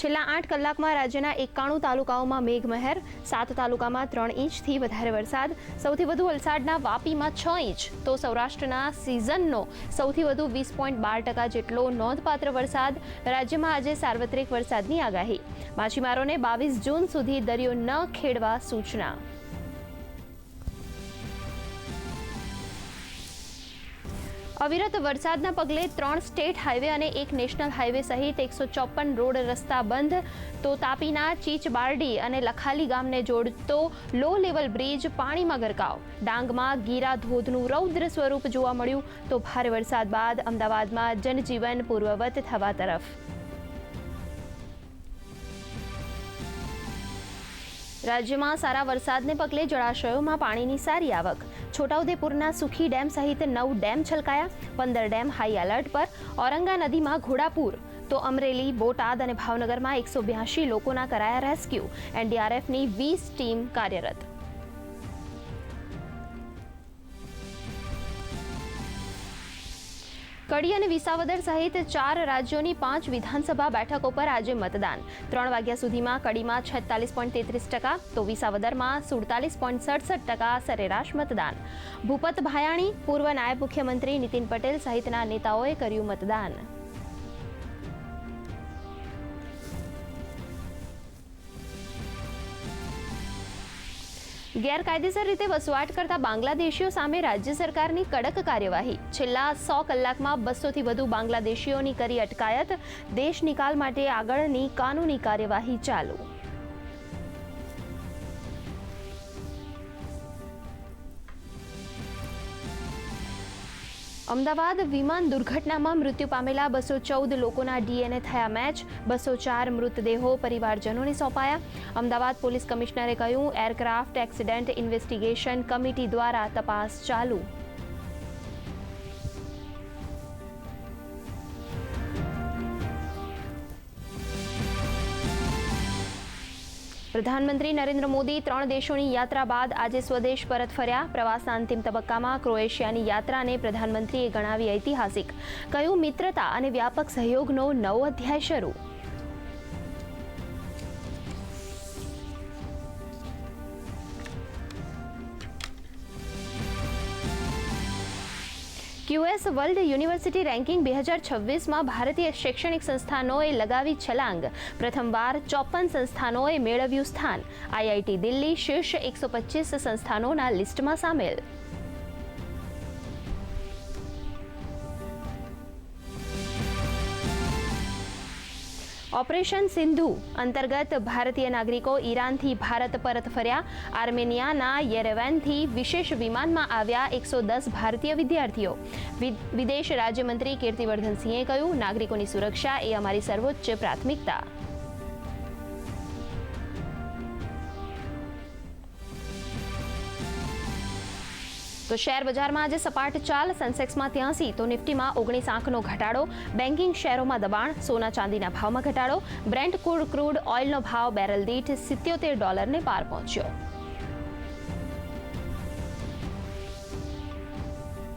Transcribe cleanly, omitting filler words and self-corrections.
છેલ્લા 8 કલાકમાં રાજ્યના 91 તાલુકાઓમાં મેઘમહેર, 7 તાલુકામાં 3 ઇંચથી વધારે વરસાદ, સૌથી વધુ વલસાડના વાપીમાં 6 ઇંચ, તો સૌરાષ્ટ્રના સિઝનનો સૌથી વધુ 20.12% જેટલો નોંધપાત્ર વરસાદ. રાજ્યમાં આજે સાર્વત્રિક વરસાદની આગાહી. માછીમારોને 22 જૂન સુધી દરિયો ન ખેડવા સૂચના. અવિરત વરસાદના પગલે 3 સ્ટેટ હાઈવે અને 1 નેશનલ હાઈવે સહિત 154 રોડ રસ્તા બંધ. તો તાપીના ચીચબારડી અને લખાલી ગામને જોડતો લો લેવલ બ્રિજ પાણીમાં ગરકાવ. ડાંગમાં ગીરા ધોધનું રૌદ્ર સ્વરૂપ જોવા મળ્યું. તો ભારે વરસાદ બાદ અમદાવાદમાં જનજીવન પૂર્વવત થવા તરફ. રાજ્યમાં સારા વરસાદને પગલે જળાશયોમાં પાણીની સારી આવક. છોટાઉદેપુરના સુખી ડેમ સહિત 9 ડેમ છલકાયા. 15 ડેમ હાઈ એલર્ટ પર. ઔરંગા નદીમાં ઘોડાપૂર. તો અમરેલી, બોટાદ અને ભાવનગરમાં 182 લોકોના કરાયા રેસ્ક્યુ. એનડીઆરએફની 20 ટીમ કાર્યરત. કડી અને વિસાવદર સહિત 4 રાજ્યોની 5 વિધાનસભા બેઠકો પર આજે મતદાન. 3 વાગ્યા સુધીમાં કડીમાં 46.33%, તો વિસાવદરમાં 47.67% સરેરાશ મતદાન. ભૂપત ભાયાણી, પૂર્વ નાયબ મુખ્યમંત્રી નીતિન પટેલ સહિતના નેતાઓએ કર્યું મતદાન. ગેરકાયદેસર રીતે વસવાટ કરતા બાંગ્લાદેશીઓ સામે રાજ્ય સરકારની કડક કાર્યવાહી. છેલ્લા 100 કલાકમાં 200થી વધુ બાંગ્લાદેશીઓની કરી અટકાયત. દેશ નિકાલ માટે આગળની કાનૂની કાર્યવાહી ચાલુ. અમદાવાદ વિમાન દુર્ઘટનામાં મૃત્યુ પામેલા 214 લોકોના ડીએનએ થયા મેચ. 204 મૃતદેહો પરિવારજનોને સોંપાયા. અમદાવાદ પોલીસ કમિશનરે કહ્યું, એરક્રાફ્ટ એક્સિડન્ટ ઇન્વેસ્ટિગેશન કમિટી દ્વારા તપાસ ચાલુ. પ્રધાનમંત્રી નરેન્દ્ર મોદી 3 દેશોની યાત્રા બાદ આજે સ્વદેશ પરત ફર્યા. પ્રવાસના અંતિમ તબક્કામાં ક્રોએશિયાની યાત્રાને પ્રધાનમંત્રીએ ગણાવી ઐતિહાસિક. કહ્યું, મિત્રતા અને વ્યાપક સહયોગનો નવો અધ્યાય શરૂ. ક્યુએસ વર્લ્ડ યુનિવર્સિટી રેન્કિંગ 2026માં ભારતીય શૈક્ષણિક સંસ્થાનોએ લગાવી છલાંગ. પ્રથમવાર 54 સંસ્થાનોએ મેળવ્યું સ્થાન. આઈઆઈટી દિલ્હી શીર્ષ 125 સંસ્થાનોના લિસ્ટમાં સામેલ. ઓપરેશન સિંધુ અંતર્ગત ભારતીય નાગરિકો ઈરાનથી ભારત પરત ફર્યા. આર્મેનિયાના યેરેવાનથી વિશેષ વિમાનમાં આવ્યા 110 ભારતીય વિદ્યાર્થીઓ. વિદેશ રાજ્યમંત્રી કીર્તિવર્ધનસિંહે કહ્યું, નાગરિકોની સુરક્ષા એ અમારી સર્વોચ્ચ પ્રાથમિકતા. તો શેર બજારમાં આજે સપાટ ચાલ. સેન્સેક્સમાં 83, તો નિફ્ટીમાં 19 આંકનો ઘટાડો. બેન્કિંગ શેરોમાં દબાણ. સોના ચાંદીના ભાવમાં ઘટાડો. બ્રેન્ટ ક્રૂડ ઓઇલનો ભાવ બેરલ દીઠ $77 પાર પહોંચ્યો.